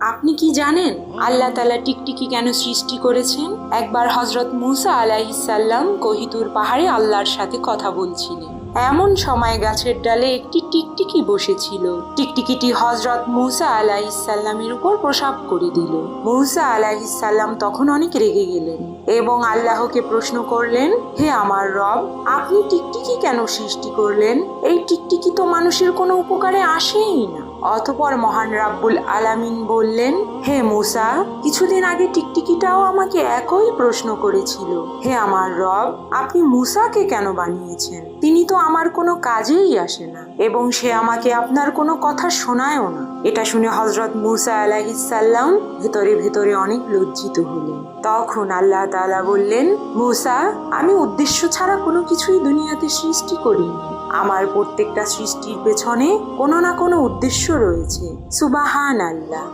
আপনি কি জানেন আল্লাহ তাআলা টিকটিকি কেন সৃষ্টি করেছেন? একবার হযরত মূসা আলাইহিস সালাম কোহিতুর পাহাড়ে আল্লাহর সাথে কথা বলছিলেন। এমন সময় গাছের ডালে একটি টিকটিকি বসেছিল। টিকটিকিটি হযরত মূসা আলাইহিস সালামের উপর প্রসাব করে দিল। মূসা আলাইহিস সালাম তখন অনেক রেগে গেলেন এবং আল্লাহকে প্রশ্ন করলেন, হে আমার রব, আপনি টিকটিকি কেন সৃষ্টি করলেন? এই টিকটিকি তো মানুষের কোনো উপকারে আসেই না। অতঃপর মহান রাব্বুল আলামিন বললেন, হে মূসা, কিছুদিন আগে টিকটিকিটাও আমাকে একই প্রশ্ন করেছিল। হে আমার রব, আপনি মূসাকে কেন বানিয়েছেন? তিনি তো আমার কোনো কাজেই আসে না এবং সে আমাকে আপনার কোনো কথা শোনায়ও না। এটা শুনে হযরত মূসা আলাইহিস সালাম ভেতরে ভেতরে অনেক লজ্জিত হলেন। তখন আল্লাহ তাআলা বললেন, মূসা, আমি উদ্দেশ্য ছাড়া কোনো কিছুই দুনিয়াতে সৃষ্টি করিনি। আমার প্রত্যেকটা সৃষ্টির পেছনে কোনো না কোনো উদ্দেশ্য রয়েছে। সুবহানাল্লাহ।